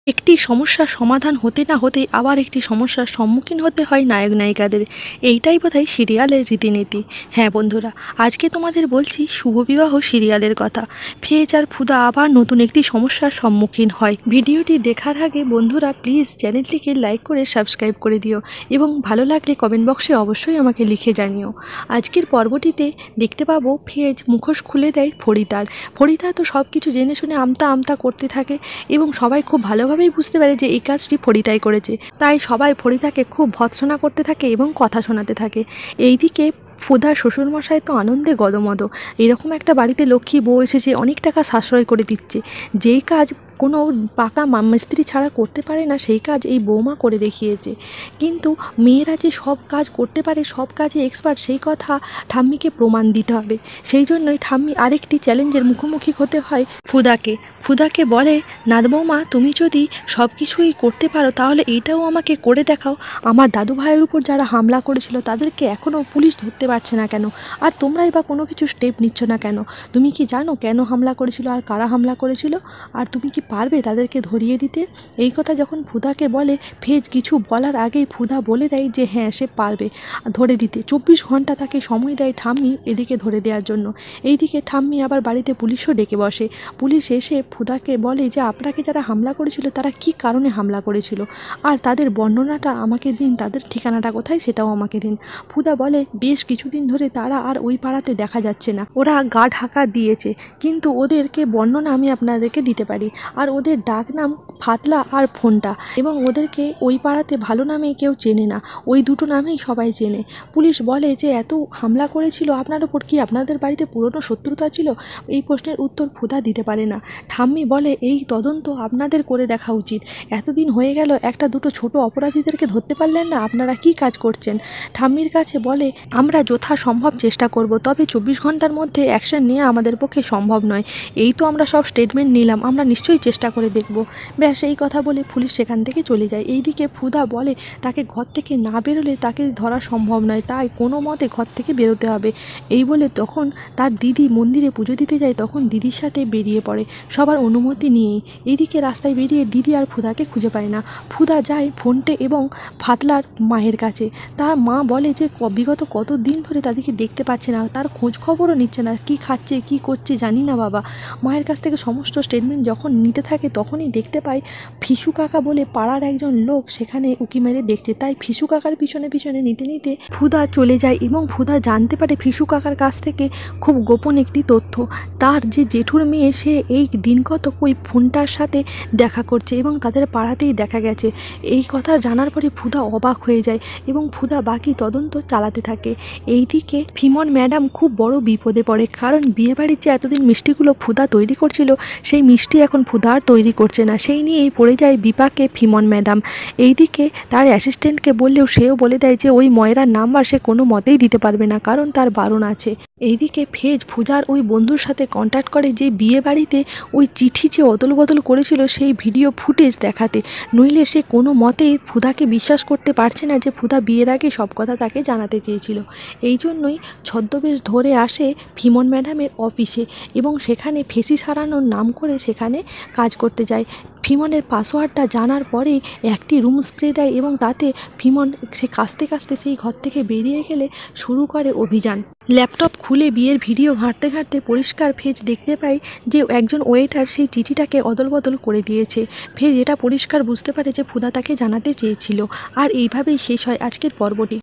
একটি সমস্যার সমাধান হতে না হতেই আবার একটি সমস্যার সম্মুখীন হতে হয় নায়ক নায়িকাদের। এইটাই বোধহয় সিরিয়ালের রীতিনীতি। হ্যাঁ বন্ধুরা, আজকে তোমাদের বলছি শুভবিবাহ সিরিয়ালের কথা। ফেজ আর ফুদা আবার নতুন একটি সমস্যার সম্মুখীন হয়। ভিডিওটি দেখার আগে বন্ধুরা প্লিজ চ্যানেলটিকে লাইক করে সাবস্ক্রাইব করে দিও এবং ভালো লাগলে কমেন্ট বক্সে অবশ্যই আমাকে লিখে জানিও। আজকের পর্বটিতে দেখতে পাবো ফেজ মুখোশ খুলে দেয় ফরিদার। ফরিদা তো সব কিছু জেনে শুনে আমতা আমতা করতে থাকে এবং সবাই খুব ভালোভাবেই বুঝতে পারে যে এই কাজটি ফরিদাই করেছে। তাই সবাই ফরিদাকে খুব ভৎসনা করতে থাকে এবং কথা শোনাতে থাকে। এইদিকে ফুদার শ্বশুরমশাই তো আনন্দে গদমদ। এরকম একটা বাড়িতে লক্ষ্মী বউ এসেছে, অনেক টাকা সাশ্রয় করে দিচ্ছে। যেই কাজ কোনো পাকা মিস্ত্রি ছাড়া করতে পারে না সেই কাজ এই বৌমা করে দেখিয়েছে। কিন্তু মেয়েরা যে সব কাজ করতে পারে, সব কাজে এক্সপার্ট, সেই কথা ঠাম্মিকে প্রমাণ দিতে হবে। সেই জন্যই ঠাম্মি আরেকটি চ্যালেঞ্জের মুখোমুখি হতে হয় ফুদাকে বলে, নাদ বৌমা তুমি যদি সব কিছুই করতে পারো তাহলে এইটাও আমাকে করে দেখাও। আমার দাদু ভাইয়ের উপর যারা হামলা করেছিল তাদেরকে এখনও পুলিশ ধরতে পারছে না কেন? আর তোমরাই বা কোনো কিছু স্টেপ নিচ্ছ না কেন? তুমি কি জানো কেন হামলা করেছিল আর কারা হামলা করেছিল? আর তুমি কি পারবে তাদেরকে ধরিয়ে দিতে? এই কথা যখন ফুদাকে বলে, ফেজ কিছু বলার আগেই ফুদা বলে দেয় যে হ্যাঁ সে পারবে ধরে দিতে। 24 ঘন্টা তাকে সময় দেয় ঠাম্মি এদিকে ধরে দেওয়ার জন্য। এইদিকে ঠাম্মি আবার বাড়িতে পুলিশও ডেকে বসে। পুলিশ এসে ফুদাকে বলে যে আপনাকে যারা হামলা করেছিল তারা কি কারণে হামলা করেছিল আর তাদের বর্ণনাটা আমাকে দিন, তাদের ঠিকানাটা কোথায় সেটাও আমাকে দিন। ফুদা বলে বেশ কিছুদিন ধরে তারা আর ওই পাড়াতে দেখা যাচ্ছে না, ওরা গা ঢাকা দিয়েছে, কিন্তু ওদেরকে বর্ণনা আমি আপনাদেরকে দিতে পারি। আর ওদের ডাক নাম ফাতলা আর ফোনটা, এবং ওদেরকে ওই পাড়াতে ভালো নামে কেউ চেনে না, ওই দুটো নামেই সবাই চেনে। পুলিশ বলে যে এত হামলা করেছিল আপনার ওপর, কি আপনাদের বাড়িতে পুরনো শত্রুতা ছিল? এই প্রশ্নের উত্তর ফুদা দিতে পারে না। ঠাম্মি বলে এই তদন্ত আপনাদের করে দেখা উচিত। এতদিন হয়ে গেল একটা দুটো ছোট অপরাধীদেরকে ধরতে পারলেন না, আপনারা কি কাজ করছেন? ঠাম্মির কাছে বলে আমরা যথাসম্ভব চেষ্টা করব, তবে 24 ঘন্টার মধ্যে অ্যাকশন নেওয়া আমাদের পক্ষে সম্ভব নয়। এই তো আমরা সব স্টেটমেন্ট নিলাম, আমরা নিশ্চয়ই চেষ্টা করে দেখব। ব্যাস এই কথা বলে পুলিশ সেখান থেকে চলে যায়। এইদিকে ফুদা বলে তাকে ঘর থেকে না বেরোলে তাকে ধরা সম্ভব নয়, তাই কোনো মতে ঘর থেকে বেরোতে হবে। এই বলে তখন তার দিদি মন্দিরে পুজো দিতে যায়, তখন দিদির সাথে বেরিয়ে পড়ে সবার অনুমতি নিয়েই। এইদিকে রাস্তায় বেরিয়ে দিদি আর ফুদাকে খুঁজে পায় না। ফুদা যায় ফোনটে এবং ফাতলার মায়ের কাছে। তার মা বলে যে বিগত কত দিন ধরে তাদেরকে দেখতে পাচ্ছে না, তার খোঁজ খবরও নিচ্ছে না, কি খাচ্ছে কি করছে জানি না বাবা। মায়ের কাছ থেকে সমস্ত স্টেটমেন্ট যখন নিতে থাকে তখনই দেখতে পায় ফিসু কাকা বলে পাড়ার একজন লোক সেখানে উকি মেরে দেখছে। তাই ফিসু কাকার পিছনে পিছনে নিতে নিতে ফুদা চলে যায় এবং ফুদা জানতে পারে ফিসু কাকার কাছ থেকে খুব গোপন একটি তথ্য। তার যে জেঠুর মেয়ে সে এই দিন কত ওই ফোনটার সাথে দেখা করছে এবং তাদের পাড়াতেই দেখা গেছে। এই কথা জানার পরে ফুদা অবাক হয়ে যায় এবং ফুদা বাকি তদন্ত চালাতে থাকে। এইদিকে ফিমন ম্যাডাম খুব বড় বিপদে পড়ে, কারণ বিয়েবাড়ির যে এতদিন মিষ্টিগুলো ফুদা তৈরি করছিল সেই মিষ্টি এখন ফুদা আর তৈরি করছে না, সেই নিয়েই পড়ে যায় বিপাকে ফিমন ম্যাডাম। এইদিকে তার অ্যাসিস্ট্যান্টকে বললেও সেও বলে দেয় যে ওই ময়রার নাম্বার সে কোনো মতেই দিতে পারবে না, কারণ তার বারণ আছে। এইদিকে ফেজ ফুজার ওই বন্ধুর সাথে কন্ট্যাক্ট করে যে বিয়ে বাড়িতে ওই চিঠি যে অদল বদল করেছিল সেই ভিডিও ফুটেজ দেখাতে, নইলে সে কোনো মতেই ফুদাকে বিশ্বাস করতে পারছে না যে ফুদা বিয়ের আগে সব কথা তাকে জানাতে চেয়েছিল। এই জন্যই ছদ্মবেশ ধরে আসে ফিমন ম্যাডামের অফিসে এবং সেখানে ফেসি সারানোর নাম করে সেখানে কাজ করতে যায়। ফিমনের পাসওয়ার্ডটা জানার পরেই একটি রুম স্প্রে দেয় এবং তাতে ফিমন সে কাঁচতে কাঁচতে সেই ঘর থেকে বেরিয়ে গেলে শুরু করে অভিযান। ল্যাপটপ খুলে বিয়ের ভিডিও ঘাঁটতে ঘাঁটতে পরিষ্কার ফেজ দেখতে পাই যে একজন ওয়েটার সেই চিঠিটাকে অদল বদল করে দিয়েছে। ফেজ এটা পরিষ্কার বুঝতে পারে যে ফুদা তাকে জানাতে চেয়েছিল। আর এইভাবেই শেষ হয় আজকের পর্বটি।